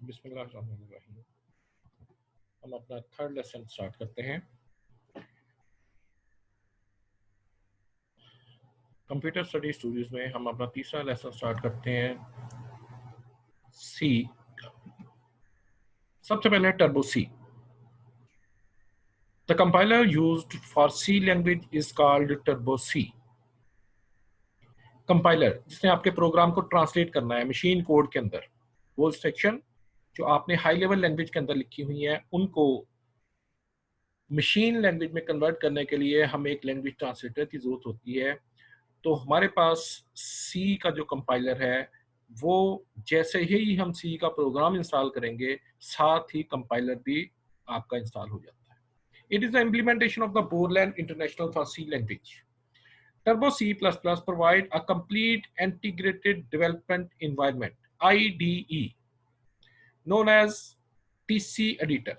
बिस्मिल्लाहिर्रहमानिर्रहीम। हम अपना थर्ड लेसन स्टार्ट करते हैं। कंप्यूटर स्टडी स्टूडियोज में हम अपना तीसरा लेसन स्टार्ट करते हैं सी। सबसे पहले turbo C. The compiler used for C language is called turbo C. Compiler जिसने आपके प्रोग्राम को ट्रांसलेट करना है मशीन कोड के अंदर, वो सेक्शन जो आपने हाई लेवल लैंग्वेज के अंदर लिखी हुई है उनको मशीन लैंग्वेज में कन्वर्ट करने के लिए हमें एक लैंग्वेज ट्रांसलेटर की जरूरत होती है। तो हमारे पास सी का जो कंपाइलर है वो जैसे ही हम सी का प्रोग्राम इंस्टॉल करेंगे साथ ही कंपाइलर भी आपका इंस्टॉल हो जाता है। It is the implementation of the Borland international for C language. Turbo C plus plus provide a complete integrated development environment IDE known as TC editor.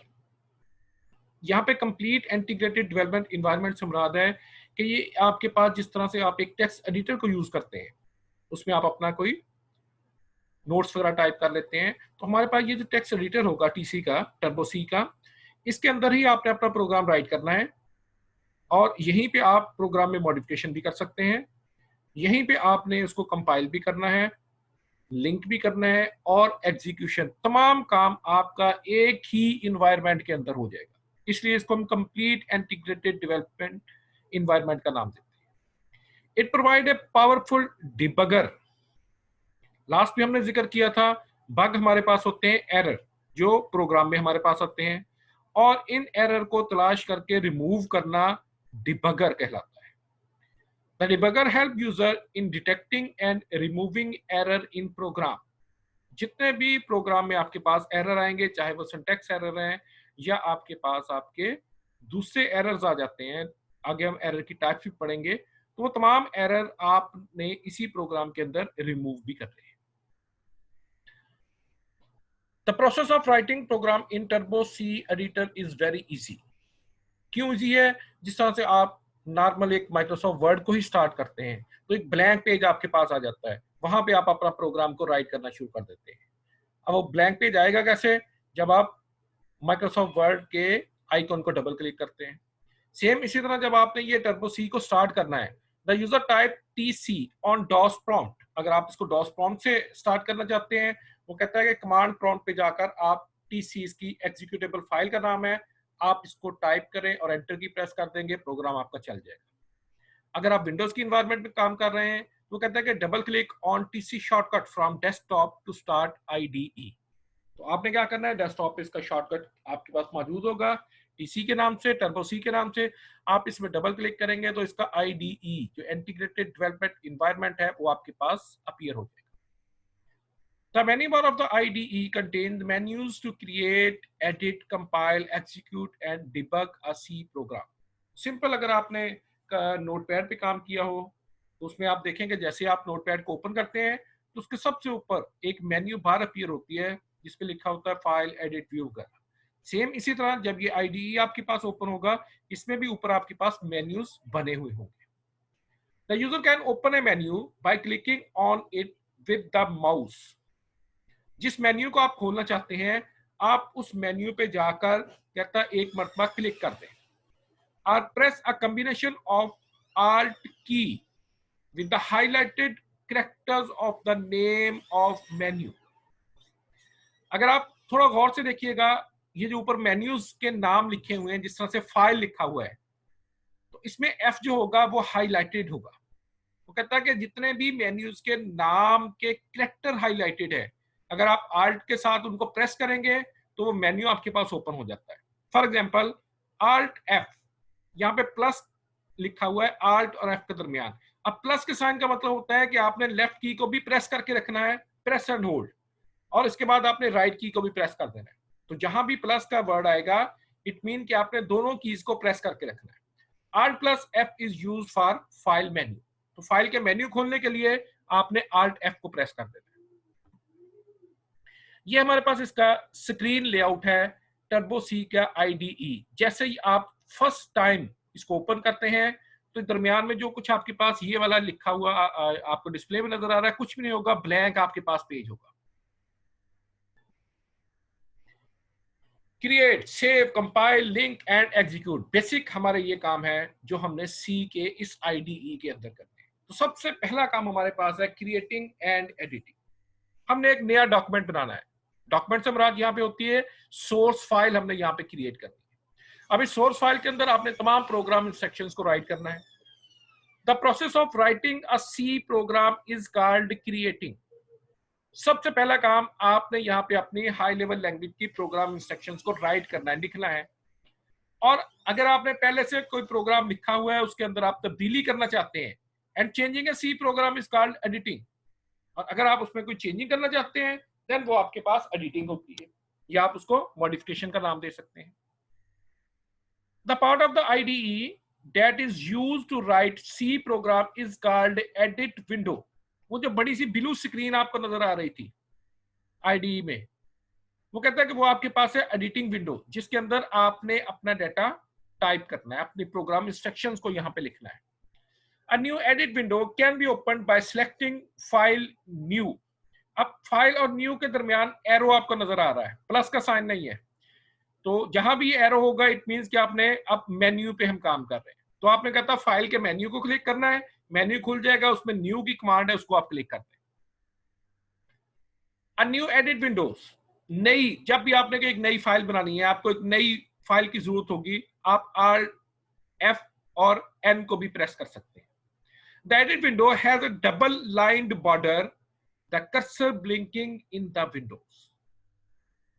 यहाँ पे कंप्लीट इंटीग्रेटेड डेवलपमेंट इन्वायरमेंट से मुराद है कि ये आपके पास जिस तरह से आप एक टेक्स्ट एडिटर को यूज करते हैं उसमें आप अपना कोई नोट्स वगैरह टाइप कर लेते हैं, तो हमारे पास ये जो टेक्स्ट एडिटर होगा टीसी का, टर्बो सी का, इसके अंदर ही आपने अपना प्रोग्राम राइट करना है और यहीं पे आप प्रोग्राम में मॉडिफिकेशन भी कर सकते हैं। यहीं पे आपने उसको कंपाइल भी करना है, लिंक भी करना है और एग्जीक्यूशन, तमाम काम आपका एक ही इन्वायरमेंट के अंदर हो जाएगा। इसलिए इसको हम कंप्लीट इंटीग्रेटेड डेवलपमेंट इन्वायरमेंट का नाम देते हैं। It provide a powerful debugger. Last भी हमने जिक्र किया था, बग हमारे पास होते हैं एरर जो प्रोग्राम में हमारे पास आते हैं और इन एरर को तलाश करके रिमूव करना डिबगर कहलाता है। The debugger help user in detecting and removing error in program. जितने भी प्रोग्राम में आपके पास एरर आएंगे, चाहे वो सिंटैक्स एरर हैं या आपके पास आपके दूसरे एरर्स आ जाते हैं, आगे हम एरर की टाइप भी पढ़ेंगे, तो वो तमाम एरर आपने इसी प्रोग्राम के अंदर रिमूव भी कर रहे हैं। The process of writing program in turbo C editor is very easy. क्यों इजी है? जिस तरह से आप नॉर्मल एक माइक्रोसॉफ्ट वर्ड को ही स्टार्ट करते हैं तो एक ब्लैंक पेज आपके पास आ जाता है, वहां पे आप अपना प्रोग्राम को राइट करना शुरू कर देते हैं। अब वो ब्लैंक पेज आएगा कैसे? जब आप माइक्रोसॉफ्ट वर्ड के आइकॉन को डबल क्लिक करते हैं। सेम इसी तरह जब आपने ये टर्बो सी को स्टार्ट करना है, the user type TC on DOS prompt. अगर आप इसको डॉस प्रॉम्प्ट से स्टार्ट करना चाहते हैं, वो कहता है कि कमांड प्रॉम्प्ट पे जाकर आप TC इसकी एग्जीक्यूटेबल फाइल का नाम है, आप इसको टाइप करें और एंटर की प्रेस कर देंगे, प्रोग्राम आपका चल जाएगा। अगर आप विंडोज की इन्वायरमेंट में काम कर रहे हैं तो कहता है कि double click on TC shortcut from desktop to start IDE। तो आपने क्या करना है, डेस्कटॉप पे इसका शॉर्टकट आपके पास मौजूद होगा टीसी के नाम से, टर्बो सी के नाम से। आप इसमें डबल क्लिक करेंगे तो इसका IDE जो इंटीग्रेटेड डेवलपमेंट इन्वायरमेंट है वो आपके पास अपीयर हो जाएगा। The menu bar of the IDE contains menus to create, edit, compile, execute and debug a C program. Simple, अगर आपने नोटपैड पे काम किया हो तो उसमें आप देखेंगे जैसे आप नोटपैड को ओपन करते हैं तो उसके सबसे ऊपर एक मेन्यू बार अपीयर होती है जिस पे लिखा होता है फाइल, एडिट, व्यू वगैरह। सेम इसी तरह जब ये IDE आपके पास ओपन होगा, इसमें भी ऊपर आपके पास मेन्यूज बने हुए होंगे। The user can open A menu by clicking on it with the mouse. जिस मेन्यू को आप खोलना चाहते हैं आप उस मेन्यू पे जाकर कहता है एक मरतबा क्लिक कर दें और press a combination of Alt की with the highlighted characters of the name of menu। अगर आप थोड़ा गौर से देखिएगा, ये जो ऊपर मेन्यूज के नाम लिखे हुए हैं, जिस तरह से फाइल लिखा हुआ है, तो इसमें F जो होगा वो हाईलाइटेड होगा। वो कहता है कि जितने भी मेन्यूज के नाम के कैरेक्टर हाईलाइटेड है, अगर आप Alt के साथ उनको प्रेस करेंगे तो वो मेन्यू आपके पास ओपन हो जाता है। फॉर एग्जाम्पल Alt F, यहाँ पे प्लस लिखा हुआ है Alt और F के दरमियान। अब प्लस के साइन का मतलब होता है कि आपने लेफ्ट की को भी प्रेस करके रखना है, प्रेस एंड होल्ड, और इसके बाद आपने राइट की को भी प्रेस कर देना है। तो जहां भी प्लस का वर्ड आएगा इट मीन कि आपने दोनों कीज को प्रेस करके रखना है। Alt plus F is use for file menu. तो फाइल के मेन्यू खोलने के लिए आपने Alt F को प्रेस कर देना है। ये हमारे पास इसका स्क्रीन लेआउट है टर्बो सी का IDE। जैसे ही आप फर्स्ट टाइम इसको ओपन करते हैं तो दरमियान में जो कुछ आपके पास ये वाला लिखा हुआ आपको डिस्प्ले में नजर आ रहा है, कुछ भी नहीं होगा, ब्लैंक आपके पास पेज होगा। Create, save, compile, link and execute, basic हमारे ये काम है जो हमने सी के इस आईडीई के अंदर करते हैं। तो सबसे पहला काम हमारे पास है क्रिएटिंग एंड एडिटिंग। हमने एक नया डॉक्यूमेंट बनाना है। डॉक्यूमेंट से मुराद यहाँ पे होती है सोर्स फाइल, हमने यहाँ पे क्रिएट करनी है। अब इस सोर्स फाइल के अंदर आपने तमाम प्रोग्राम इंस्ट्रक्शंस को राइट करना है। The process of writing a C program is called creating. सबसे पहला काम आपने यहाँ पे अपनी हाई लेवल लैंग्वेज की प्रोग्राम इंस्ट्रक्शंस को राइट करना है, लिखना है। और अगर आपने पहले से कोई प्रोग्राम लिखा हुआ है उसके अंदर आप तब्दीली करना चाहते हैं, and changing a C program is called editing. और अगर आप उसमें कोई चेंजिंग करना चाहते हैं देन वो आपके पास एडिटिंग होती है, या आप उसको मॉडिफिकेशन का नाम दे सकते हैं। The part of the IDE that is used to write C program is called edit window। वो जो बड़ी सी ब्लू स्क्रीन आपको नजर आ रही थी आईडीई में, वो कहता है कि वो आपके पास है एडिटिंग विंडो, जिसके अंदर आपने अपना डाटा टाइप करना है, अपनी प्रोग्राम इंस्ट्रक्शंस को यहाँ पे लिखना है। A new edit window can be opened by selecting file new। अब फाइल और न्यू के दरमियान एरो आपको नजर आ रहा है, प्लस का साइन नहीं है। तो जहां भी एरो होगा इट मींस कि आपने अब मेन्यू पे हम काम कर रहे हैं। तो आपने कहता फाइल के मेन्यू को क्लिक करना है, मेन्यू खुल जाएगा, उसमें न्यू की कमांड है, उसको आप क्लिक करते हैं। अ न्यू एडिट विंडोज, नई, जब भी आपने एक नई फाइल बनानी है, आपको एक नई फाइल की जरूरत होगी, आप Alt F और N को भी प्रेस कर सकते हैं। The edit window has a double lined border, the cursor blinking in the Windows.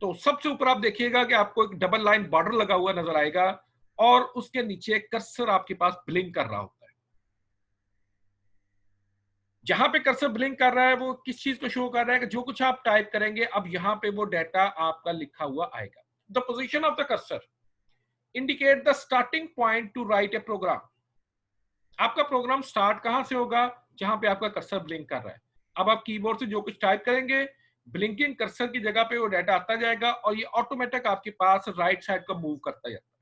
तो सबसे ऊपर आप देखिएगा कि आपको एक डबल लाइन बॉर्डर लगा हुआ नजर आएगा और उसके नीचे कर्सर आपके पास ब्लिंक कर रहा होता है। जहां पे कर्सर ब्लिंक कर रहा है वो किस चीज को शो कर रहा है कि जो कुछ आप टाइप करेंगे अब यहां पे वो डाटा आपका लिखा हुआ आएगा। The position of the cursor indicate the starting point to write a program. आपका प्रोग्राम स्टार्ट कहां से होगा, जहां पे आपका कर्सर ब्लिंक कर रहा है। अब आप कीबोर्ड से जो कुछ टाइप करेंगे, ब्लिंकिंग कर्सर की जगह पे वो डाटा आता जाएगा और ये ऑटोमेटिक आपके पास राइट साइड को मूव करता जाता है।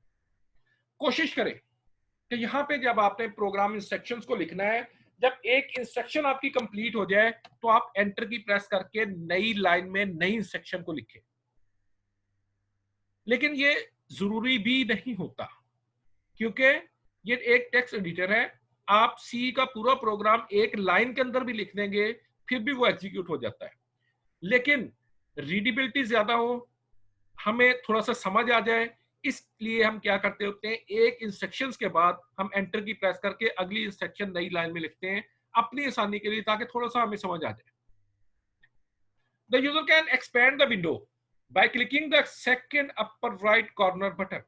कोशिश करें कि यहाँ पे जब आपने प्रोग्राम इंस्ट्रक्शंस को लिखना है, जब एक इंस्ट्रक्शन आपकी कंप्लीट हो जाए तो आप एंटर की प्रेस करके नई लाइन में नई इंस्ट्रक्शन को लिखें। लेकिन ये जरूरी भी नहीं होता, क्योंकि ये एक टेक्स्ट एडिटर है। आप सी का पूरा प्रोग्राम एक लाइन के अंदर भी लिख देंगे फिर भी वो एग्जीक्यूट हो जाता है। लेकिन रीडेबिलिटी ज्यादा हो, हमें थोड़ा सा समझ आ जाए, इसलिए हम क्या करते होते हैं, एक इंस्ट्रक्शंस के बाद हम एंटर की प्रेस करके अगली इंस्ट्रक्शन नई लाइन में लिखते हैं अपनी आसानी के लिए, ताकि थोड़ा सा हमें समझ आ जाए। The user can expand the window by clicking the second upper right corner button.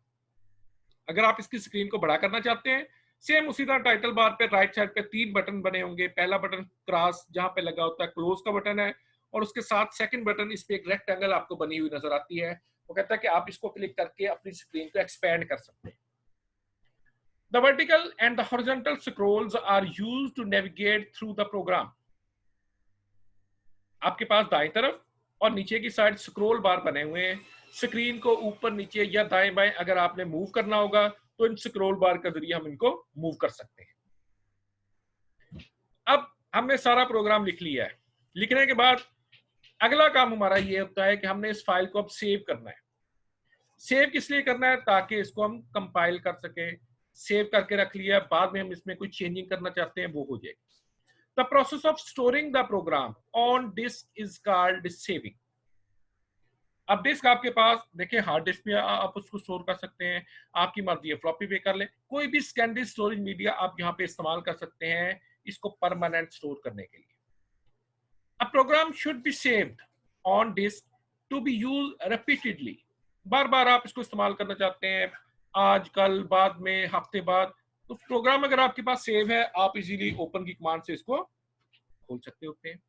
अगर आप इसकी स्क्रीन को बड़ा करना चाहते हैं, सेम उसी तरह टाइटल बार पे राइट साइड पे 3 बटन बने होंगे। पहला बटन क्रॉस जहां पे लगा होता है क्लोज का बटन है, और उसके साथ सेकंड बटन, इस पे एक रेक्टेंगल आपको बनी हुई नजर आती है। वो कहता है कि आप इसको क्लिक करके अपनी स्क्रीन को एक्सपेंड कर सकते हैं। The vertical and the horizontal scrolls are used to navigate through the program. आपके पास दाएं तरफ और नीचे की साइड स्क्रॉल बार बने हुए हैं। स्क्रीन को ऊपर नीचे या दाएं बाएं अगर आपने मूव करना होगा तो इन स्क्रॉल बार के जरिए हम इनको मूव कर सकते हैं। अब हमने सारा प्रोग्राम लिख लिया है। लिखने के बाद अगला काम हमारा ये होता है कि हमने इस फाइल को अब सेव करना है। सेव किस लिए करना है, ताकि इसको हम कंपाइल कर सके। सेव करके रख लिया, बाद में हम इसमें कोई चेंजिंग करना चाहते हैं वो हो जाएगी। The process of storing the program on disk is called saving. अब डिस्क आपके पास देखिए, हार्ड डिस्क में आप उसको स्टोर कर सकते हैं, आपकी मर्जी है फ्लॉपी पे कर ले, कोई भी सेकेंडरी स्टोरेज मीडिया आप यहाँ पे इस्तेमाल कर सकते हैं इसको परमानेंट स्टोर करने के लिए। A program should be saved on disk to be use repeatedly. बार बार आप इसको इस्तेमाल करना चाहते हैं, आज कल बाद में हफ्ते बाद, तो प्रोग्राम अगर आपके पास सेव है आप इजीली ओपन की कमांड से इसको खोल सकते होते हैं।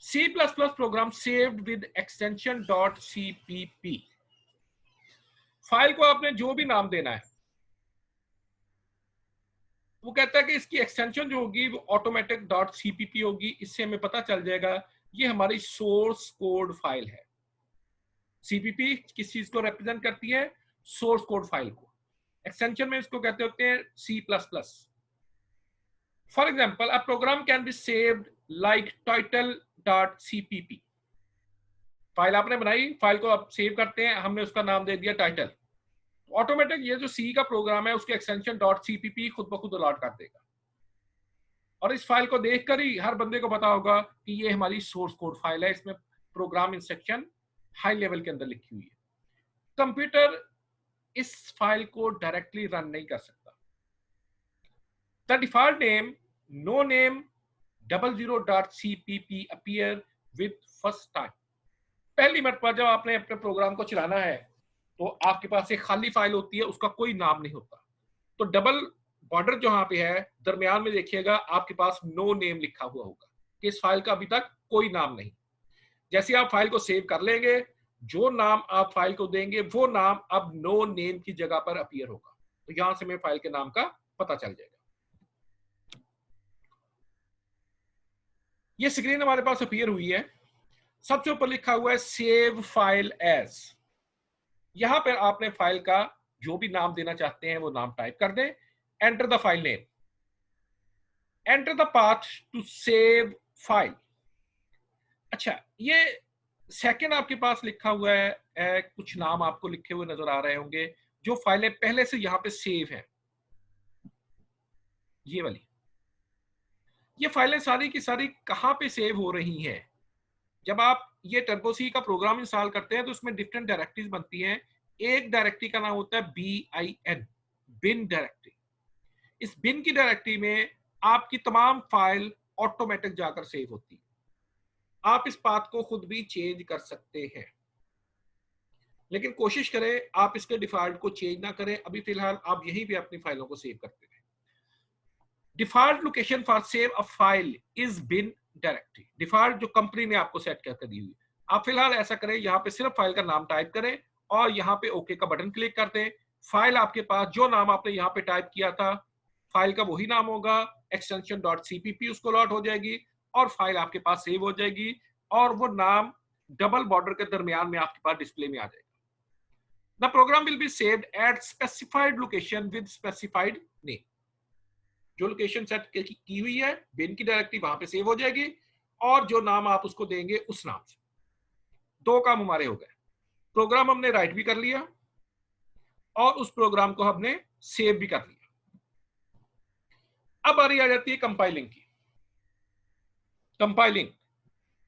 C++ program saved with extension .cpp। File को आपने जो भी नाम देना है, वो कहता है कि इसकी एक्सटेंशन जो होगी वो ऑटोमेटिक .cpp होगी। इससे हमें पता चल जाएगा ये हमारी सोर्स कोड फाइल है। cpp किस चीज को रिप्रेजेंट करती है, सोर्स कोड फाइल को। एक्सटेंशन में इसको कहते होते हैं C++। For example, a program can be saved like title.cpp। File आपने बनाई, फाइल को आप सेव करते हैं, हमने उसका नाम दे दिया टाइटल। ऑटोमेटिक ये जो सी का प्रोग्राम है उसके एक्सटेंशन डॉट सीपीपी खुद ब खुद अलॉट कर देगा, और इस फाइल को देखकर ही हर बंदे को पता होगा कि ये हमारी सोर्स कोड फाइल है, इसमें प्रोग्राम इंस्ट्रक्शन हाई लेवल के अंदर लिखी हुई है। कंप्यूटर इस फाइल को डायरेक्टली रन नहीं कर सकता। The default name no name 00.cpp appear with first time. पहली मरतबा जब आपने अपने प्रोग्राम को चलाना है तो आपके पास एक खाली फाइल होती है, उसका कोई नाम नहीं होता। तो डबल बॉर्डर जहां पे है दरमियान में देखिएगा आपके पास नो नेम लिखा हुआ होगा कि इस फाइल का अभी तक कोई नाम नहीं। जैसे आप फाइल को सेव कर लेंगे, जो नाम आप फाइल को देंगे वो नाम अब नो नेम की जगह पर अपीयर होगा। तो यहां से हमें फाइल के नाम का पता चल जाएगा। ये स्क्रीन हमारे पास अपीयर हुई है। सबसे ऊपर लिखा हुआ है सेव फाइल एज। यहां पर आपने फाइल का जो भी नाम देना चाहते हैं वो नाम टाइप कर दें। Enter the file name, enter the path to save file. अच्छा, ये सेकंड आपके पास लिखा हुआ है, कुछ नाम आपको लिखे हुए नजर आ रहे होंगे जो फाइलें पहले से यहां पे सेव हैं। ये वाली, ये फाइलें सारी की सारी कहां पे सेव हो रही हैं? जब आप ये टर्बो सी का प्रोग्राम इंस्टॉल करते हैं तो उसमें डिफरेंट डायरेक्टरीज बनती हैं। एक डायरेक्टरी का नाम होता है BIN, बिन डायरेक्टरी। इस बिन की डायरेक्टरी में आपकी तमाम फाइल ऑटोमेटिक जाकर सेव होती है। आप इस पाथ को खुद भी चेंज कर सकते हैं, लेकिन कोशिश करें आप इसके डिफॉल्ट को चेंज ना करें। अभी फिलहाल आप यहीं पे अपनी फाइलों को सेव करते हैं। Default location for save a file is bin directory. Default जो कंपनी ने आपको सेट करके दी हुई, आप फिलहाल ऐसा करें, यहाँ पे सिर्फ फाइल का नाम टाइप करें और यहाँ पे ओके का बटन क्लिक कर दें। फाइल आपके पास जो नाम आपने यहाँ पे टाइप किया था फाइल का वही नाम होगा, एक्सटेंशन .cpp उसको लॉट हो जाएगी और फाइल आपके पास सेव हो जाएगी और वो नाम डबल बॉर्डर के दरमियान में आपके पास डिस्प्ले में आ जाएगा। The program will be saved at specified location with specified name. जो लोकेशन सेट की हुई है बिन की डायरेक्टरी वहां पे सेव हो जाएगी और जो नाम आप उसको देंगे उस नाम से। दो काम हमारे हो गए, प्रोग्राम हमने राइट भी कर लिया और उस प्रोग्राम को हमने सेव भी कर लिया। अब बारी आ जाती है कंपाइलिंग की। Compiling,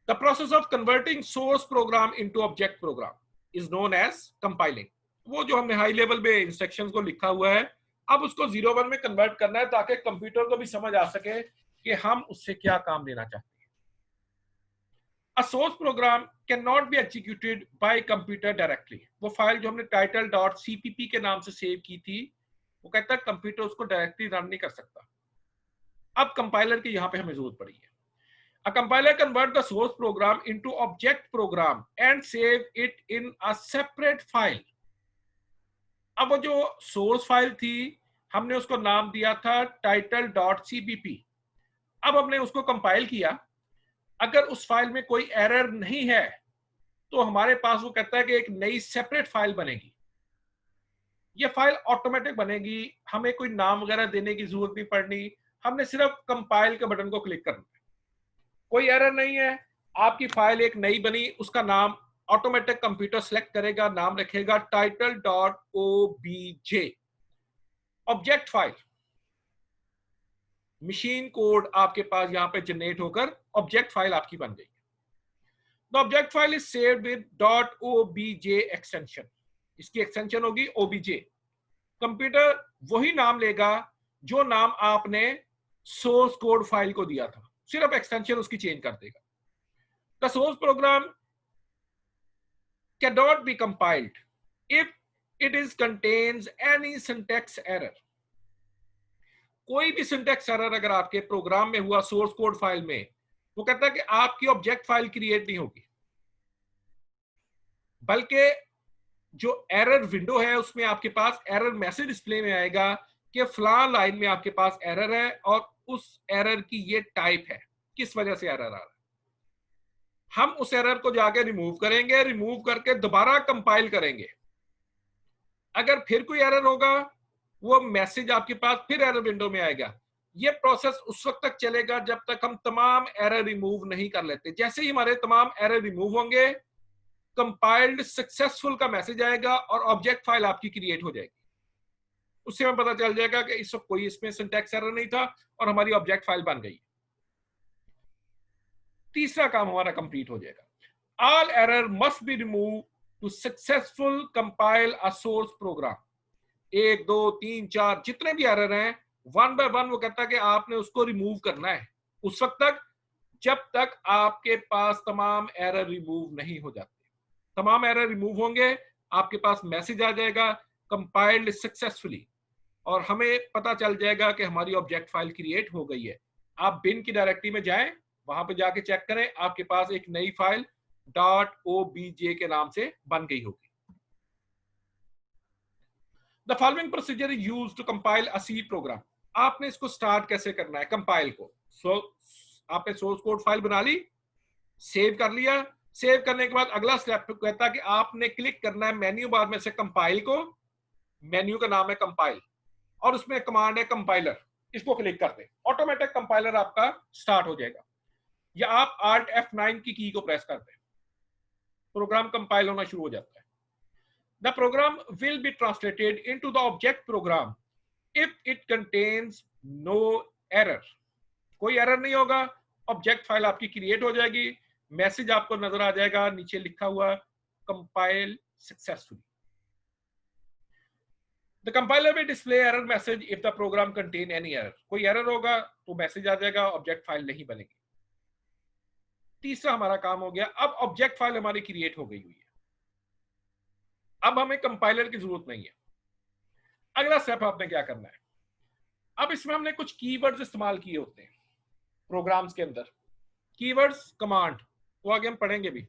the process of converting source program into object program is known as compiling. वो जो हमने हाई लेवल पे इंस्ट्रक्शंस को लिखा हुआ है अब उसको 0-1 में कन्वर्ट करना है ताकि कंप्यूटर को भी समझ आ सके कि हम उससे क्या काम लेना चाहते हैं। A source program cannot be executed by computer directly। वो फाइल जो हमने title.cpp के नाम से सेव की थी वो कहता है कंप्यूटर उसको डायरेक्टली रन नहीं कर सकता। अब कंपाइलर की यहाँ पे हमें जरूरत पड़ी है। A compiler convert the source program into object program and save it in a separate file। अब वो जो सोर्स फाइल थी हमने उसको नाम दिया था title.cpp। अब हमने उसको कंपाइल किया। अगर उस फाइल में कोई एरर नहीं है तो हमारे पास वो कहता है कि एक नई सेपरेट फाइल बनेगी। ये फाइल ऑटोमेटिक बनेगी, हमें कोई नाम वगैरह देने की जरूरत नहीं पड़नी, हमने सिर्फ कंपाइल के बटन को क्लिक करना है। कोई एरर नहीं है, आपकी फाइल एक नई बनी, उसका नाम ऑटोमेटिक कंप्यूटर सेलेक्ट करेगा, नाम रखेगा title.obj। Object file, machine code आपके पास यहां पे जनरेट होकर ऑब्जेक्ट फाइल आपकी बन गई। The object file is saved with .obj extension. इसकी एक्सटेंशन होगी obj। कंप्यूटर वही नाम लेगा जो नाम आपने सोर्स कोड फाइल को दिया था, सिर्फ एक्सटेंशन उसकी चेंज कर देगा। The source program can not be compiled if it is contains any syntax error. कोई भी सिंटैक्स एरर अगर आपके प्रोग्राम में हुआ सोर्स कोड फाइल में, वो कहता है कि आपकी ऑब्जेक्ट फाइल क्रिएट नहीं होगी, बल्कि जो एरर विंडो है उसमें आपके पास एरर मैसेज डिस्प्ले में आएगा कि फलां लाइन में आपके पास एरर है और उस एरर की ये टाइप है, किस वजह से एरर आ रहा है। हम उस एरर को जाके रिमूव करेंगे, रिमूव करके दोबारा कंपाइल करेंगे। अगर फिर कोई एरर होगा वो मैसेज आपके पास फिर एरर विंडो में आएगा। ये प्रोसेस उस वक्त तक चलेगा जब तक हम तमाम एरर रिमूव नहीं कर लेते। जैसे ही हमारे तमाम एरर रिमूव होंगे कंपाइल्ड सक्सेसफुल का मैसेज आएगा और ऑब्जेक्ट फाइल आपकी क्रिएट हो जाएगी। उससे हमें पता चल जाएगा कि इस वक्त कोई इसमें सिंटैक्स एरर नहीं था और हमारी ऑब्जेक्ट फाइल बन गई। तीसरा काम हमारा कंप्लीट हो जाएगा। All error must be remove to successful compile a source program. 1 2 3 4 जितने भी एरर हैं, वन बाय वन वो कहता है कि आपने उसको रिमूव करना है उस वक्त तक जब तक आपके पास तमाम एरर रिमूव नहीं हो जाते। तमाम एरर रिमूव होंगे, आपके पास मैसेज आ जाएगा कंपाइल्ड सक्सेसफुली, और हमें पता चल जाएगा कि हमारी ऑब्जेक्ट फाइल क्रिएट हो गई है। आप बिन की डायरेक्टरी में जाएं, वहां पे जाके चेक करें, आपके पास एक नई फाइल .obj के नाम से बन गई होगी। The following procedure is used to compile a C program. आपने इसको स्टार्ट कैसे करना है कंपाइल को? आपने सोर्स कोड फाइल बना ली, सेव कर लिया। सेव करने के बाद अगला स्टेप कहता है कि आपने क्लिक करना है मेन्यू बार में से कंपाइल को। मेन्यू का नाम है कंपाइल और उसमें कमांड है कंपाइलर। इसको क्लिक कर दें, ऑटोमेटिक कंपाइलर आपका स्टार्ट हो जाएगा। या आप Alt F9 की को प्रेस कर दें, प्रोग्राम कंपाइल होना शुरू हो जाता है। The program will be translated into the object program if it contains no error. कोई एरर नहीं होगा, ऑब्जेक्ट फाइल आपकी क्रिएट हो जाएगी, मैसेज आपको नजर आ जाएगा नीचे लिखा हुआ compile successfully. The compiler will display error message if the program contain any error. कोई एरर होगा तो मैसेज आ जाएगा, ऑब्जेक्ट फाइल नहीं बनेगी। तीसरा हमारा काम हो गया। अब ऑब्जेक्ट फाइल हमारी क्रिएट हो गई हुई है, अब हमें कंपाइलर की जरूरत नहीं है। अगला स्टेप आपने क्या करना है? अब इसमें हमने कुछ कीवर्ड्स इस्तेमाल किए होते हैं प्रोग्राम्स के अंदर। कीवर्ड्स कमांड वो आगे हम पढ़ेंगे भी।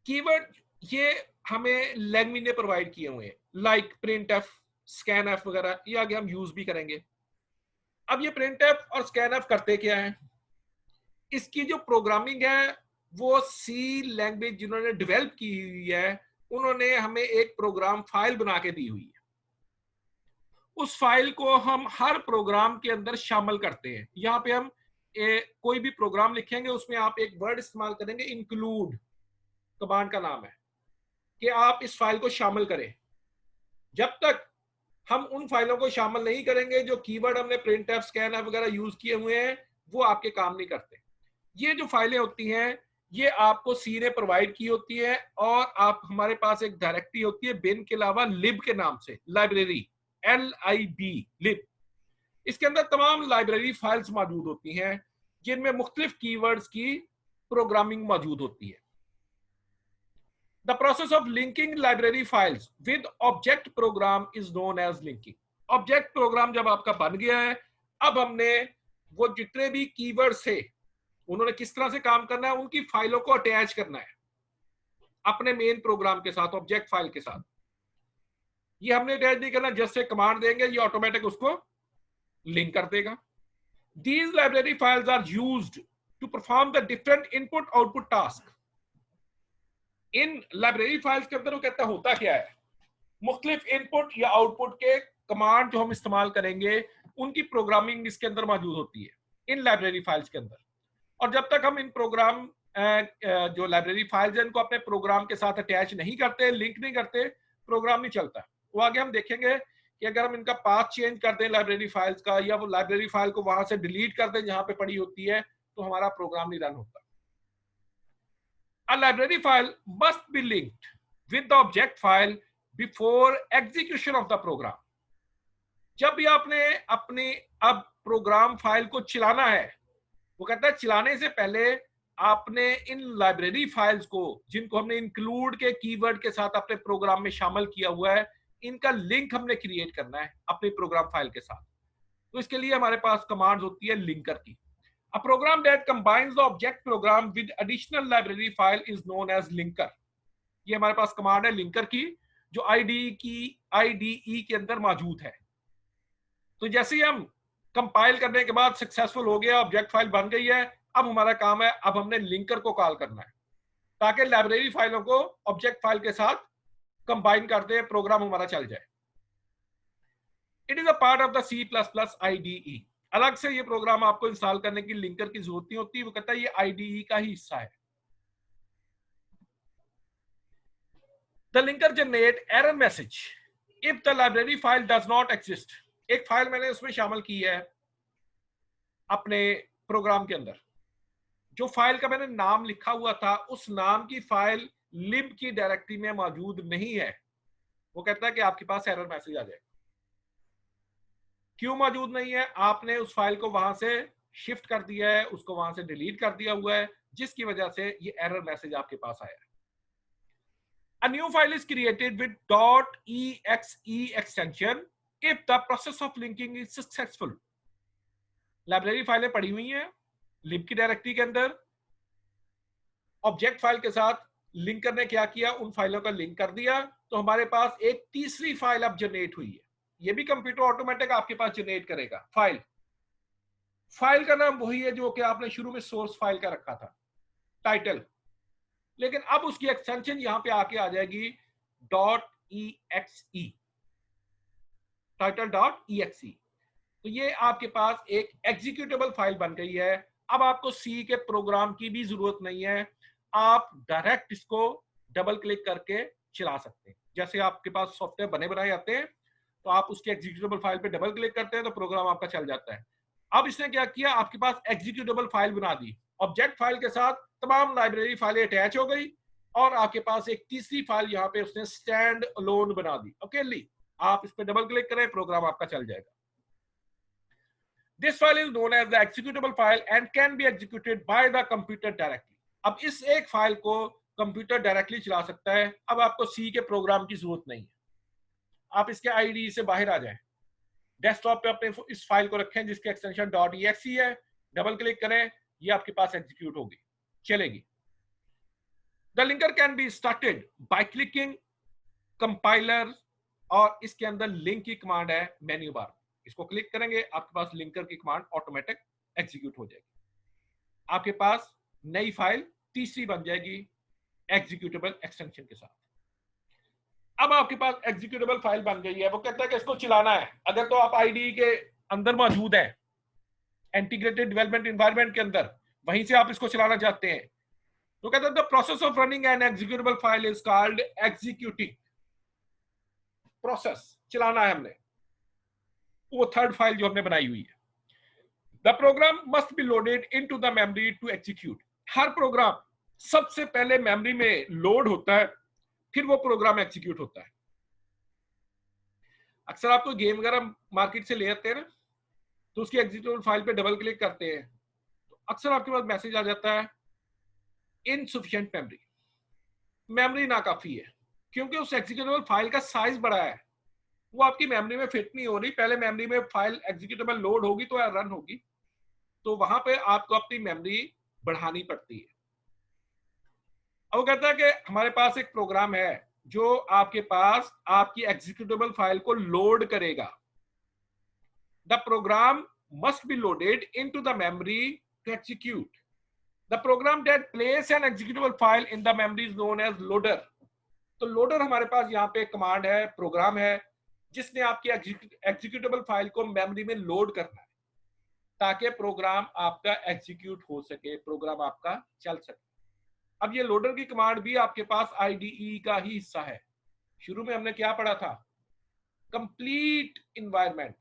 कीवर्ड ये हमें लैंग्वेज ने प्रोवाइड किए हुए हैं, like print F, scan F वगैरह, ये आगे हम यूज भी करेंगे। अब ये प्रिंट एफ और स्कैन एफ करते क्या है? इसकी जो प्रोग्रामिंग है वो सी लैंग्वेज जिन्होंने डेवलप की हुई है उन्होंने हमें एक प्रोग्राम फाइल बना के दी हुई है। उस फाइल को हम हर प्रोग्राम के अंदर शामिल करते हैं। यहाँ पे हम कोई भी प्रोग्राम लिखेंगे उसमें आप एक वर्ड इस्तेमाल करेंगे, इंक्लूड कमांड का नाम है कि आप इस फाइल को शामिल करें। जब तक हम उन फाइलों को शामिल नहीं करेंगे जो कीवर्ड हमने प्रिंट एफ, स्कैन एफ वगैरह यूज किए हुए हैं वो आपके काम नहीं करते। ये जो फाइलें होती हैं ये आपको सी ने प्रोवाइड की होती है और आप हमारे पास एक डायरेक्टरी होती है बिन के अलावा लिब के नाम से, लाइब्रेरी LIB लिब। इसके अंदर तमाम लाइब्रेरी फाइल्स मौजूद होती हैं जिनमें मुख्तलिफ कीवर्ड्स की प्रोग्रामिंग मौजूद होती है। The process of linking library files with object program is known as linking. Object program जब आपका बन गया है, अब हमने वो जितने भी कीवर्ड्स थे उन्होंने किस तरह से काम करना है, उनकी फाइलों को अटैच करना है अपने मेन प्रोग्राम के साथ, ऑब्जेक्ट फाइल के साथ। ये हमने अटैच नहीं करना, जैसे कमांड देंगे ये ऑटोमेटिक उसको लिंक कर देगा। These library files are used to perform the different input output task. In library files के अंदर वो कहता होता क्या है, मुख्तलिफ इनपुट या आउटपुट के कमांड जो हम इस्तेमाल करेंगे उनकी प्रोग्रामिंग इसके अंदर मौजूद होती है इन लाइब्रेरी फाइल्स के अंदर। और जब तक हम इन प्रोग्राम जो लाइब्रेरी फाइल्स हैं इनको अपने प्रोग्राम के साथ अटैच नहीं करते, लिंक नहीं करते, प्रोग्राम नहीं चलता। वो आगे हम देखेंगे कि अगर हम इनका पाथ चेंज कर दें लाइब्रेरी फाइल्स का, या वो लाइब्रेरी फाइल को वहां से डिलीट कर दें जहां पे पड़ी होती है, तो हमारा प्रोग्राम नहीं रन होता। A library file must be linked with the object file before execution of the program. जब भी आपने अपनी अब प्रोग्राम फाइल को चलाना है, वो कहता है चलाने से पहले आपने इन लाइब्रेरी फाइल्स को जिनको हमने इंक्लूड के कीवर्ड के साथ अपने प्रोग्राम में शामिल किया हुआ है, इनका लिंक हमने क्रिएट करना है अपनी प्रोग्राम फाइल के साथ। तो इसके लिए हमारे पास कमांड होती है लिंकर की। A program that combines the object program with additional library file is known as linker. ये हमारे पास कमांड है लिंकर की जो IDE के अंदर मौजूद है। तो जैसे ही हम कंपाइल करने के बाद सक्सेसफुल हो गया, ऑब्जेक्ट फाइल बन गई है, अब हमारा काम है, अब हमने लिंकर को कॉल करना है ताकि लाइब्रेरी फाइलों को ऑब्जेक्ट फाइल के साथ कंबाइन करते हैं, प्रोग्राम हमारा चल जाए। It is a part of the C++ IDE। अलग से ये प्रोग्राम आपको इंस्टॉल करने की लिंकर की जरूरत नहीं होती, वो कहता है ये IDE का ही हिस्सा है। The linker generate error message if the library file does not exist. एक फाइल मैंने उसमें शामिल की है अपने प्रोग्राम के अंदर, जो फाइल का मैंने नाम लिखा हुआ था उस नाम की फाइल लिब की डायरेक्टरी में मौजूद नहीं है। वो कहता है कि आपके पास एरर मैसेज आ जाएगा। क्यों मौजूद नहीं है? आपने उस फाइल को वहां से शिफ्ट कर दिया है, उसको वहां से डिलीट कर दिया हुआ है, जिसकी वजह से ये एरर मैसेज आपके पास आया है। A new file is created with .exe extension if the process of linking is successful। Library फाइलें पड़ी हुई हैं लिब की डायरेक्टरी के अंदर, ऑब्जेक्ट फाइल के साथ लिंकर ने क्या किया, उन फाइलों का लिंक कर दिया, तो हमारे पास एक तीसरी फाइल अब जनरेट हुई है। ये भी कंप्यूटर ऑटोमेटिक आपके पास जनरेट करेगा। फाइल का नाम वही है जो कि आपने शुरू में सोर्स फाइल का रखा था, टाइटल, लेकिन अब उसकी एक्सटेंशन यहां पे आके आ जाएगी .exe, title.exe। तो ये आपके पास एक एग्जीक्यूटेबल फाइल बन गई है। अब आपको सी के प्रोग्राम की भी जरूरत नहीं है, आप डायरेक्ट इसको डबल क्लिक करके चला सकते हैं। जैसे आपके पास सॉफ्टवेयर बने बनाए जाते हैं तो आप उसके एग्जीक्यूटेबल फाइल पे डबल क्लिक करते हैं तो प्रोग्राम आपका चल जाता है। अब इसने क्या किया, आपके पास एग्जीक्यूटेबल फाइल बना दी, ऑब्जेक्ट फाइल के साथ तमाम लाइब्रेरी फाइलें अटैच हो गई, और आपके पास एक तीसरी फाइल यहाँ पे उसने स्टैंड अलोन बना दी अकेली। आप इस पे डबल क्लिक करें, प्रोग्राम आपका चल जाएगा। This file is known as the executable file and can be executed by the computer directly। अब इस एक फाइल को कंप्यूटर डायरेक्टली चला सकता है। अब आपको सी के प्रोग्राम की जरूरत नहीं है। आप इसके आईडी से बाहर आ जाएं, डेस्कटॉप पे अपने इस फाइल को रखें जिसकी एक्सटेंशन .exe है, डबल क्लिक करें, ये आपके पास एग्जीक्यूट होगी, चलेगी। The linker can be started by clicking compiler, और इसके अंदर लिंक की कमांड है मेन्यू बार, इसको क्लिक करेंगे आपके पास लिंकर की कमांड ऑटोमेटिक एग्जीक्यूट हो जाएगी। आपके पास नई फाइल तीसरी बन जाएगी एग्जीक्यूटेबल एक्सटेंशन के साथ। अब आपके पास एग्जीक्यूटेबल फाइल बन गई है, वो कहता है कि इसको चलाना है। अगर तो आप आईडी के अंदर मौजूद है, इंटीग्रेटेड डेवलपमेंट एनवायरनमेंट के अंदर, वहीं से आप इसको चलाना चाहते हैं, तो कहता है the process of running an executable file is called executing. Process चलाना है हमने, वो थर्ड फाइल जो हमने बनाई हुई है। The program must be loaded into the memory to execute. हर प्रोग्राम सबसे पहले मेमोरी में लोड होता है, फिर वो प्रोग्राम एग्जीक्यूट होता है। अक्सर आप कोई गेम वगैरह मार्केट से ले आते हैं ना, तो उसकी एग्जीक्यूटेबल फाइल पे डबल क्लिक करते हैं तो अक्सर आपके पास मैसेज आ जाता है इनसफिशिएंट मेमोरी, मेमोरी नाकाफी है, क्योंकि उस एग्जीक्यूटेबल फाइल का साइज बड़ा है, वो आपकी मेमोरी में फिट नहीं हो रही। पहले मेमोरी में फाइल एग्जीक्यूटेबल लोड होगी तो रन होगी, तो वहां पे आपको अपनी मेमोरी बढ़ानी पड़ती है। अब वो कहता है कि हमारे पास एक प्रोग्राम है जो आपके पास आपकी एग्जीक्यूटेबल फाइल को लोड करेगा। The program must be loaded into the memory to execute. The program that place an executable file in the memory is known as loader. तो लोडर हमारे पास यहाँ पे कमांड है, प्रोग्राम है, जिसने आपकी एग्जीक्यूटेबल फाइल को मेमोरी में लोड करना है ताकि प्रोग्राम आपका एग्जीक्यूट हो सके, प्रोग्राम आपका चल सके। अब ये लोडर की कमांड भी आपके पास आईडीई का ही हिस्सा है। शुरू में हमने क्या पढ़ा था, कंप्लीट इन्वायरमेंट,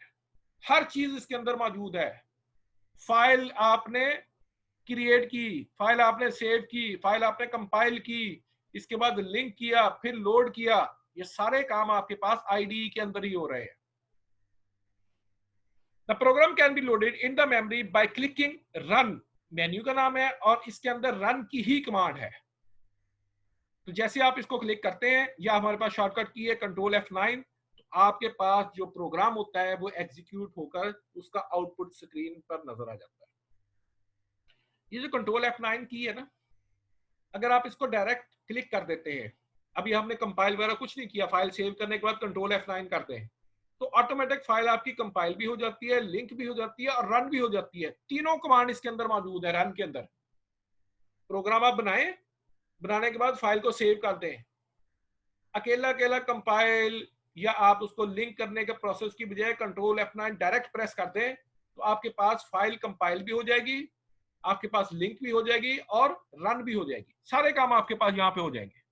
हर चीज इसके अंदर मौजूद है। फाइल आपने क्रिएट की, फाइल आपने सेव की, फाइल आपने कंपाइल की, इसके बाद लिंक किया, फिर लोड किया, ये सारे काम आपके पास आईडीई के अंदर ही हो रहे हैं। The program can be loaded in the memory by clicking run, menu का नाम है और इसके अंदर रन की ही कमांड है। तो जैसे आप इसको क्लिक करते हैं, या हमारे पास शॉर्टकट की है कंट्रोल F9, तो आपके पास जो प्रोग्राम होता है वो एग्जीक्यूट होकर उसका आउटपुट स्क्रीन पर नजर आ जाता है। ये जो कंट्रोल F9 की है ना, अगर आप इसको डायरेक्ट क्लिक कर देते हैं, अभी हमने कंपाइल वगैरह कुछ नहीं किया, फाइल सेव करने के बाद कंट्रोल F9 करते हैं तो ऑटोमेटिक फाइल आपकी कंपाइल भी हो जाती है, लिंक भी हो जाती है और रन भी हो जाती है। तीनों कमांड इसके अंदर मौजूद है। रन के अंदर प्रोग्राम आप बनाएं, बनाने के बाद फाइल को सेव कर दें, अकेला अकेला कंपाइल या आप उसको लिंक करने के प्रोसेस की बजाय कंट्रोल F9 डायरेक्ट प्रेस कर दें तो आपके पास फाइल कंपाइल भी हो जाएगी, आपके पास लिंक भी हो जाएगी और रन भी हो जाएगी। सारे काम आपके पास यहाँ पे हो जाएंगे।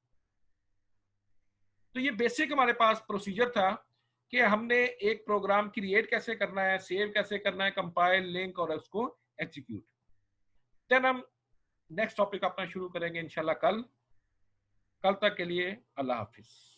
तो ये बेसिक हमारे पास प्रोसीजर था कि हमने एक प्रोग्राम क्रिएट कैसे करना है, सेव कैसे करना है, कंपाइल, लिंक और उसको एग्जीक्यूट। देन हम नेक्स्ट टॉपिक अपना शुरू करेंगे इंशाल्लाह कल। कल तक के लिए अल्लाह हाफिज।